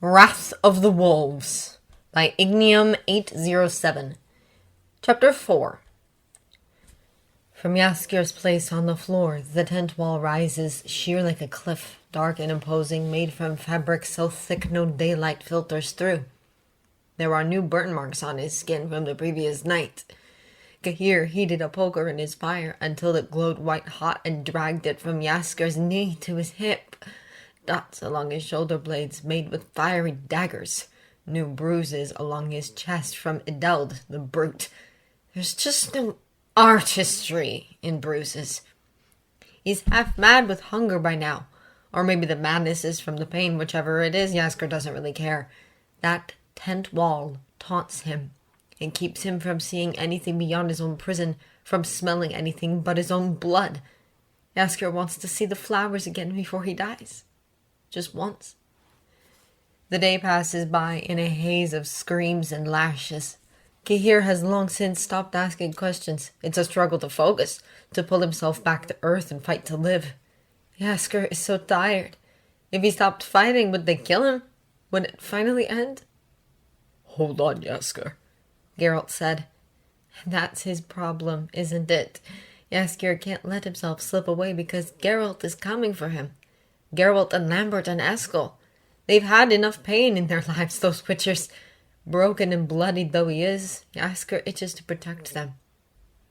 Wrath of the Wolves by Ignium 807. Chapter 4. From Jaskier's place on the floor, the tent wall rises sheer like a cliff, dark and imposing, made from fabric so thick no daylight filters through. There are new burn marks on his skin from the previous night. Kaer heated a poker in his fire until it glowed white hot and dragged it from Yaskier's knee to his hip. Dots along his shoulder blades made with fiery daggers. New bruises along his chest from Ideld, the brute. There's just no artistry in bruises. He's half mad with hunger by now. Or maybe the madness is from the pain, whichever it is, Yasker doesn't really care. That tent wall taunts him. It keeps him from seeing anything beyond his own prison, from smelling anything but his own blood. Yasker wants to see the flowers again before he dies. Just once. The day passes by in a haze of screams and lashes. Kaer has long since stopped asking questions. It's a struggle to focus, to pull himself back to earth and fight to live. Yasker is so tired. If he stopped fighting, would they kill him? Would it finally end? "Hold on, Yasker," Geralt said. That's his problem, isn't it? Yaskier can't let himself slip away because Geralt is coming for him. Geralt and Lambert and Eskel. They've had enough pain in their lives, those witchers. Broken and bloodied though he is, Yasker itches to protect them.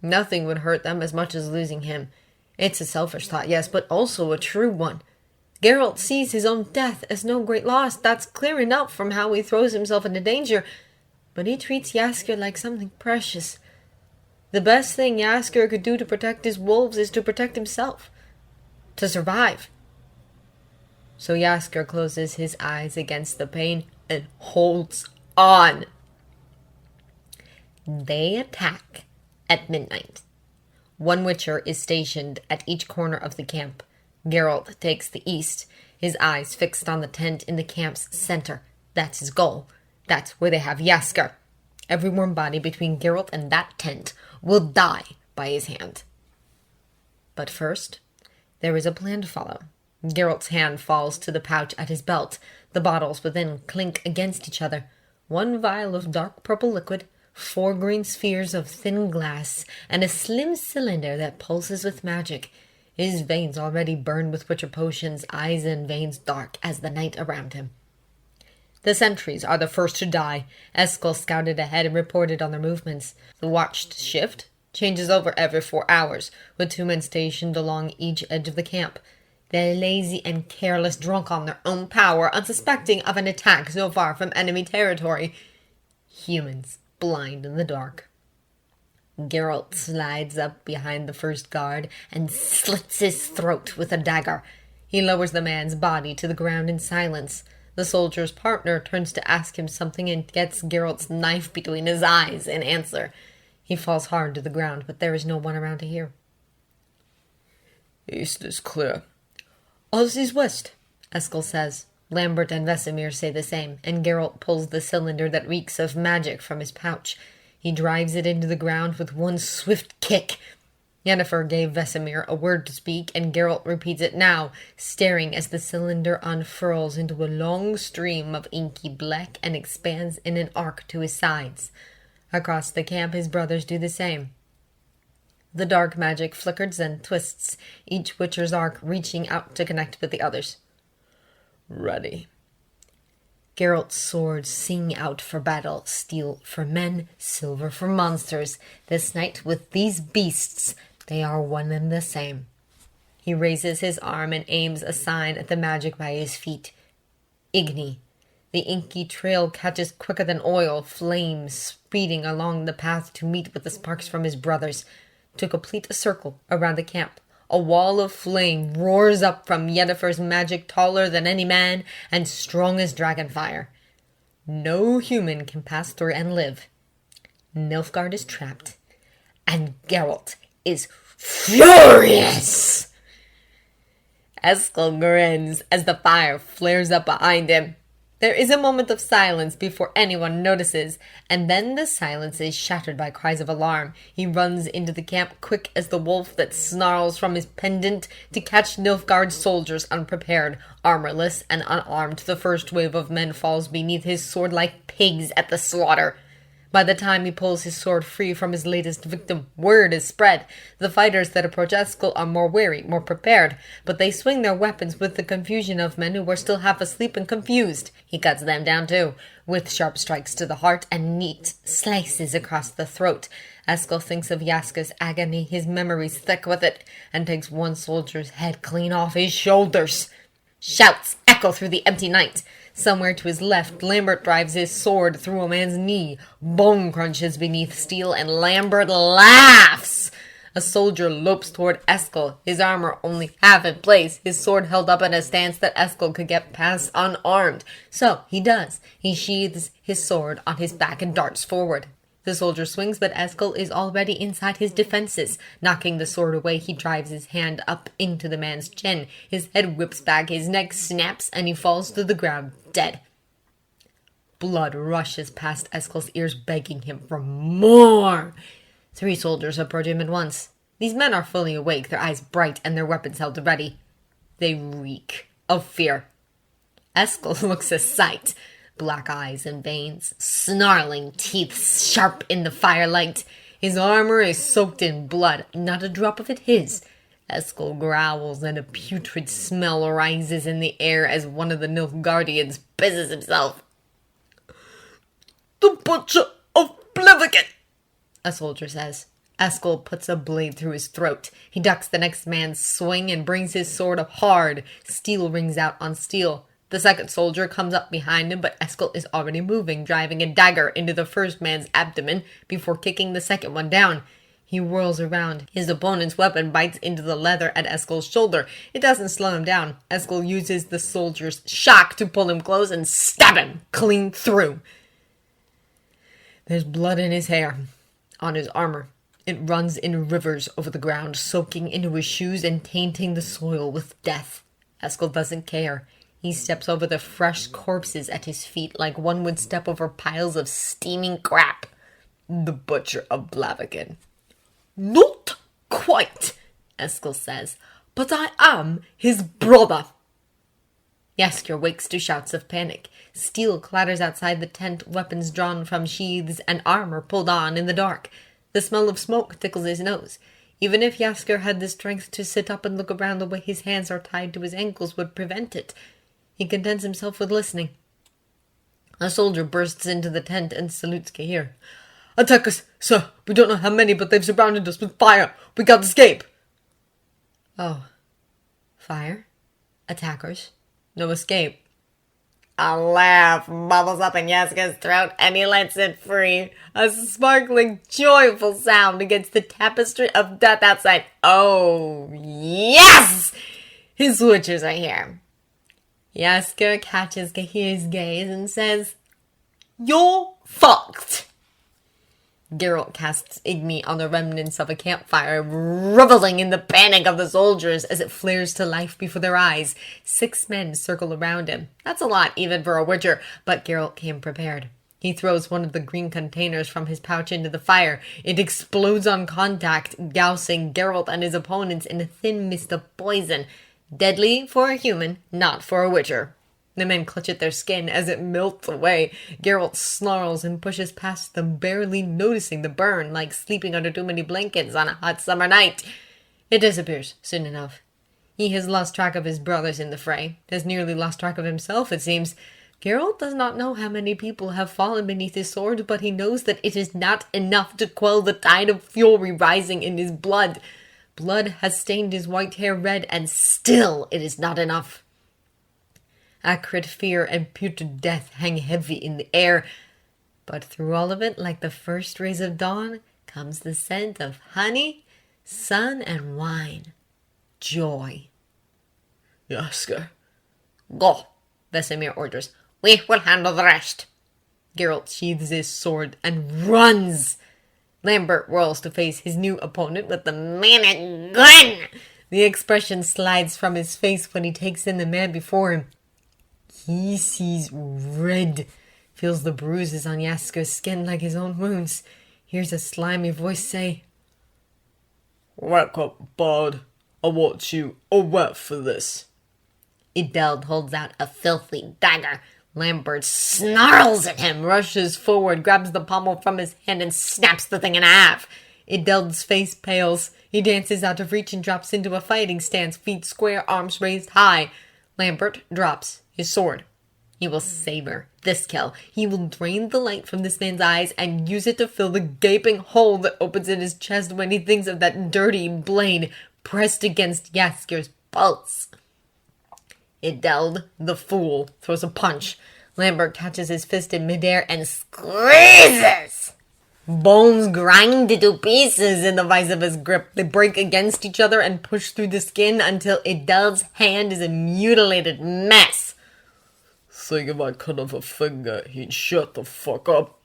Nothing would hurt them as much as losing him. It's a selfish thought, yes, but also a true one. Geralt sees his own death as no great loss. That's clear enough from how he throws himself into danger. But he treats Yasker like something precious. The best thing Yasker could do to protect his wolves is to protect himself. To survive. So Yasker closes his eyes against the pain and holds on. They attack at midnight. One witcher is stationed at each corner of the camp. Geralt takes the east, his eyes fixed on the tent in the camp's center. That's his goal. That's where they have Yasker. Every warm body between Geralt and that tent will die by his hand. But first, there is a plan to follow. Geralt's hand falls to the pouch at his belt. The bottles within clink against each other. One vial of dark purple liquid, 4 green spheres of thin glass, and a slim cylinder that pulses with magic. His veins already burned with witcher potions, eyes and veins dark as the night around him. The sentries are the first to die. Eskel scouted ahead and reported on their movements. The watched shift changes over every 4 hours, with 2 men stationed along each edge of the camp. They're lazy and careless, drunk on their own power, unsuspecting of an attack so far from enemy territory. Humans, blind in the dark. Geralt slides up behind the first guard and slits his throat with a dagger. He lowers the man's body to the ground in silence. The soldier's partner turns to ask him something and gets Geralt's knife between his eyes in answer. He falls hard to the ground, but there is no one around to hear. "East is clear." "Oz is west," Eskel says. Lambert and Vesemir say the same, and Geralt pulls the cylinder that reeks of magic from his pouch. He drives it into the ground with one swift kick. Yennefer gave Vesemir a word to speak, and Geralt repeats it now, staring as the cylinder unfurls into a long stream of inky black and expands in an arc to his sides. Across the camp, his brothers do the same. The dark magic flickers and twists, each witcher's arc reaching out to connect with the others. "Ready." Geralt's swords sing out for battle, steel for men, silver for monsters. This night, with these beasts, they are one and the same. He raises his arm and aims a sign at the magic by his feet. Igni. The inky trail catches quicker than oil, flames speeding along the path to meet with the sparks from his brothers. To complete a circle around the camp, a wall of flame roars up from Yennefer's magic, taller than any man and strong as dragonfire. No human can pass through and live. Nilfgaard is trapped, and Geralt is furious. Eskel grins as the fire flares up behind him. There is a moment of silence before anyone notices, and then the silence is shattered by cries of alarm. He runs into the camp quick as the wolf that snarls from his pendant to catch Nilfgaard's soldiers unprepared. Armorless and unarmed, the first wave of men falls beneath his sword like pigs at the slaughter. By the time he pulls his sword free from his latest victim, word is spread. The fighters that approach Eskel are more wary, more prepared, but they swing their weapons with the confusion of men who are still half asleep and confused. He cuts them down too, with sharp strikes to the heart and neat slices across the throat. Eskel thinks of Yasker's agony, his memory's thick with it, and takes one soldier's head clean off his shoulders. Shouts echo through the empty night. Somewhere to his left, Lambert drives his sword through a man's knee. Bone crunches beneath steel, and Lambert laughs. A soldier lopes toward Eskel, his armor only half in place, his sword held up in a stance that Eskel could get past unarmed. So he does. He sheathes his sword on his back and darts forward. The soldier swings, but Eskel is already inside his defenses. Knocking the sword away, he drives his hand up into the man's chin. His head whips back, his neck snaps, and he falls to the ground, dead. Blood rushes past Eskel's ears, begging him for more. 3 soldiers approach him at once. These men are fully awake, their eyes bright, and their weapons held ready. They reek of fear. Eskel looks a sight. Black eyes and veins, snarling teeth sharp in the firelight. His armor is soaked in blood, not a drop of it his. Eskel growls and a putrid smell rises in the air as one of the Nilfgaardians busies himself. The Butcher of Blaviken, a soldier says. Eskel puts a blade through his throat. He ducks the next man's swing and brings his sword up hard. Steel rings out on steel. The second soldier comes up behind him, but Eskel is already moving, driving a dagger into the first man's abdomen before kicking the second one down. He whirls around. His opponent's weapon bites into the leather at Eskel's shoulder. It doesn't slow him down. Eskel uses the soldier's shock to pull him close and stab him clean through. There's blood in his hair, on his armor. It runs in rivers over the ground, soaking into his shoes and tainting the soil with death. Eskel doesn't care. He steps over the fresh corpses at his feet like one would step over piles of steaming crap. the Butcher of Blaviken. Not quite, Eskel says, but I am his brother. Yasker wakes to shouts of panic. Steel clatters outside the tent, weapons drawn from sheaths and armor pulled on in the dark. The smell of smoke tickles his nose. Even if Yasker had the strength to sit up and look around, the way his hands are tied to his ankles would prevent it. He contents himself with listening. A soldier bursts into the tent and salutes Kaer. Attack us, sir. We don't know how many, but they've surrounded us with fire. We can't escape. Oh. Fire? Attackers? No escape. A laugh bubbles up in Yasker's throat, and he lets it free. A sparkling, joyful sound against the tapestry of death outside. Oh, yes! His witchers are here. Yasker catches Kaer's gaze and says, "You're fucked." Geralt casts Igni on the remnants of a campfire, reveling in the panic of the soldiers as it flares to life before their eyes. 6 men circle around him. That's a lot, even for a witcher, but Geralt came prepared. He throws one of the green containers from his pouch into the fire. It explodes on contact, dousing Geralt and his opponents in a thin mist of poison. Deadly for a human, not for a witcher. The men clutch at their skin as it melts away. Geralt snarls and pushes past them, barely noticing the burn, like sleeping under too many blankets on a hot summer night. It disappears soon enough. He has lost track of his brothers in the fray, has nearly lost track of himself, it seems. Geralt does not know how many people have fallen beneath his sword, but he knows that it is not enough to quell the tide of fury rising in his blood. Blood has stained his white hair red, and still it is not enough. Acrid fear and putrid death hang heavy in the air, but through all of it, like the first rays of dawn, comes the scent of honey, sun, and wine. Joy. Yasker. Go, Vesemir orders. We will handle the rest. Geralt sheathes his sword and runs. Lambert whirls to face his new opponent with the manic gun. The expression slides from his face when he takes in the man before him. he sees red, feels the bruises on Yasker's skin like his own wounds, hears a slimy voice say, "Wake up, bud. I want you away for this." Ideld holds out a filthy dagger. Lambert snarls at him, rushes forward, grabs the pommel from his hand, and snaps the thing in half. Ideld's face pales. He dances out of reach and drops into a fighting stance, feet square, arms raised high. Lambert drops his sword. He will savor this kill. He will drain the light from this man's eyes and use it to fill the gaping hole that opens in his chest when he thinks of that dirty blade pressed against Yaskier's pulse. Ideld, the fool, throws a punch. Lambert catches his fist in midair and squeezes. Bones grind to pieces in the vice of his grip. They break against each other and push through the skin until Idel's hand is a mutilated mess. Think if I cut off a finger, he'd shut the fuck up.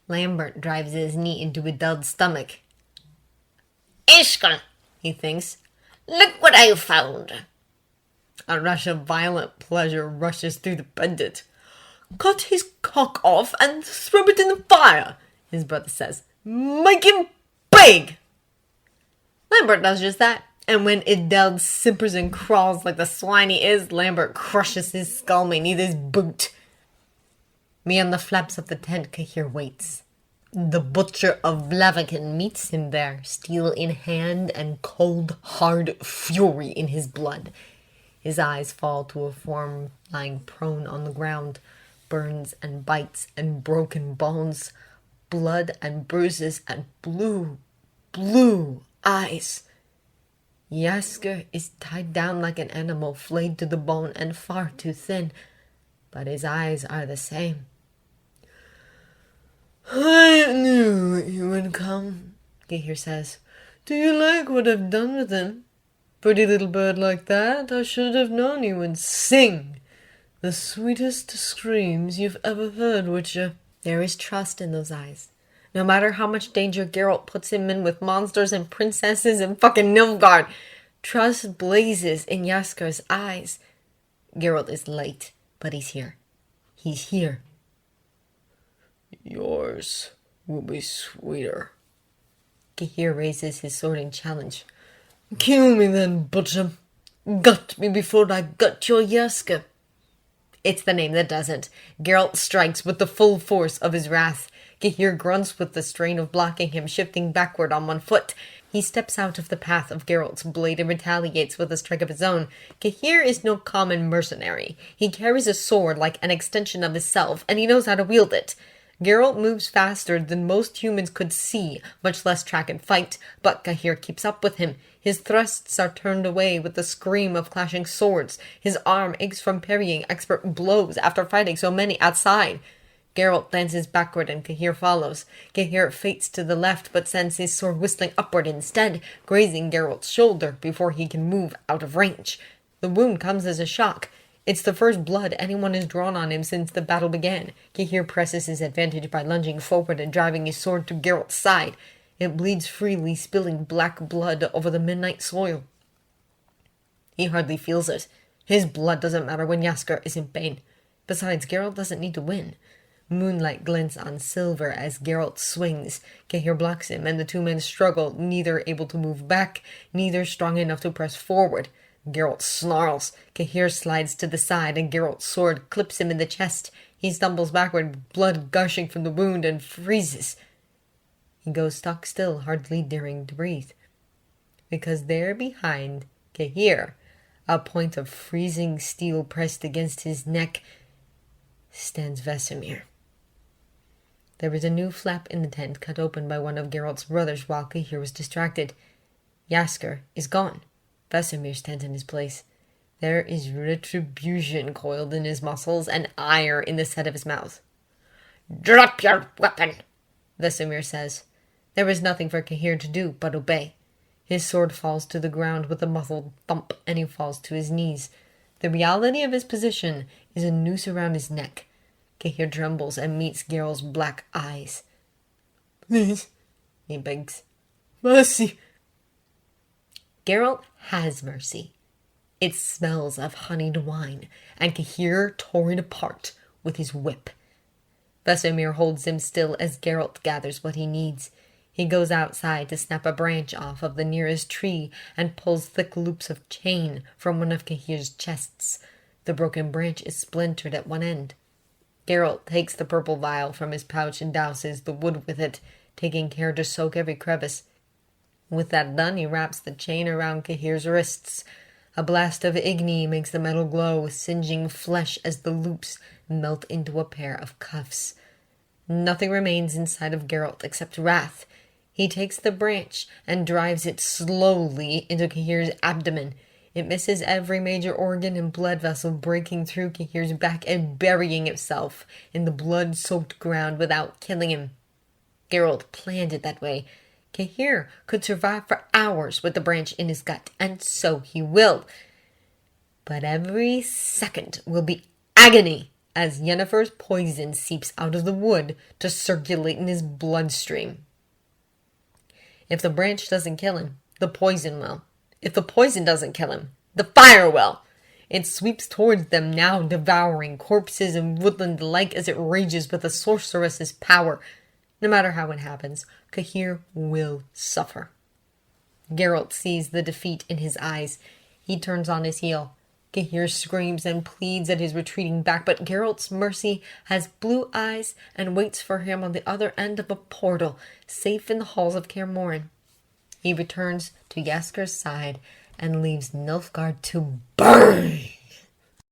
Lambert drives his knee into Idel's stomach. Eskel, He thinks. look what I found. A rush of violent pleasure rushes through the bandit. Cut his cock off and throw it in the fire, His brother says. make him big. Lambert does just that. And when Ideld simpers and crawls like the swine he is, Lambert crushes his skull beneath his boot. Beyond the flaps of the tent, Kaer waits. The Butcher of Blaviken meets him there, steel in hand and cold, hard fury in his blood. His eyes fall to a form lying prone on the ground, burns and bites and broken bones, blood and bruises and blue, blue eyes. Yasker is tied down like an animal, flayed to the bone and far too thin, but his eyes are the same. I knew you would come, Kaer says. Do you like what I've done with him? Pretty little bird like that, I should have known you would sing. The sweetest screams you've ever heard, Witcher. There is trust in those eyes. No matter how much danger Geralt puts him in with monsters and princesses and fucking Nilfgaard, trust blazes in Yasker's eyes. Geralt is late, but he's here. He's here. Yours will be sweeter. Kaer raises his sword in challenge. Kill me then, Butcher. Gut me before I gut your Yasker. It's the name that doesn't. Geralt strikes with the full force of his wrath. Kaer grunts with the strain of blocking him, shifting backward on one foot. He steps out of the path of Geralt's blade and retaliates with a strike of his own. Kaer is no common mercenary. He carries a sword like an extension of himself, and he knows how to wield it. Geralt moves faster than most humans could see, much less track and fight, but Kaer keeps up with him. His thrusts are turned away with the scream of clashing swords. His arm aches from parrying expert blows after fighting so many outside. Geralt dances backward and Kaer follows. Kaer fates to the left but sends his sword whistling upward instead, grazing Geralt's shoulder before he can move out of range. The wound comes as a shock. It's the first blood anyone has drawn on him since the battle began. Kaer presses his advantage by lunging forward and driving his sword to Geralt's side. It bleeds freely, spilling black blood over the midnight soil. He hardly feels it. His blood doesn't matter when Yasker is in pain. Besides, Geralt doesn't need to win. Moonlight glints on silver as Geralt swings. Kaer blocks him, and the two men struggle, neither able to move back, neither strong enough to press forward. Geralt snarls. Kaer slides to the side, and Geralt's sword clips him in the chest. He stumbles backward, blood gushing from the wound, and freezes. He goes stock still, hardly daring to breathe. Because there behind Kaer, a point of freezing steel pressed against his neck, stands Vesemir. There is a new flap in the tent cut open by one of Geralt's brothers while Kaer was distracted. Yasker is gone. Vesemir stands in his place. There is retribution coiled in his muscles and ire in the set of his mouth. Drop your weapon, Vesemir says. There is nothing for Kaer to do but obey. His sword falls to the ground with a muffled thump, and he falls to his knees. The reality of his position is a noose around his neck. Kaer trembles and meets Geralt's black eyes. Please, He begs. mercy. Geralt has mercy. It smells of honeyed wine, and Kaer tore it apart with his whip. Vesemir holds him still as Geralt gathers what he needs. He goes outside to snap a branch off of the nearest tree and pulls thick loops of chain from one of Kaer's chests. The broken branch is splintered at one end. Geralt takes the purple vial from his pouch and douses the wood with it, taking care to soak every crevice. With that done, he wraps the chain around Kaer's wrists. A blast of igni makes the metal glow, singeing flesh as the loops melt into a pair of cuffs. Nothing remains inside of Geralt except wrath. He takes the branch and drives it slowly into Kaer's abdomen. It misses every major organ and blood vessel, breaking through Kaer's back and burying itself in the blood-soaked ground without killing him. Geralt planned it that way. Kaer could survive for hours with the branch in his gut, and so he will. But every second will be agony as Yennefer's poison seeps out of the wood to circulate in his bloodstream. If the branch doesn't kill him, the poison will. If the poison doesn't kill him, the fire will. It sweeps towards them now, devouring corpses and woodland alike as it rages with a sorceress's power. No matter how it happens, Kaer will suffer. Geralt sees the defeat in his eyes. He turns on his heel. Kaer screams and pleads at his retreating back, but Geralt's mercy has blue eyes and waits for him on the other end of a portal, safe in the halls of Kaer Morhen. He returns to Yasker's side and leaves Nilfgaard to burn.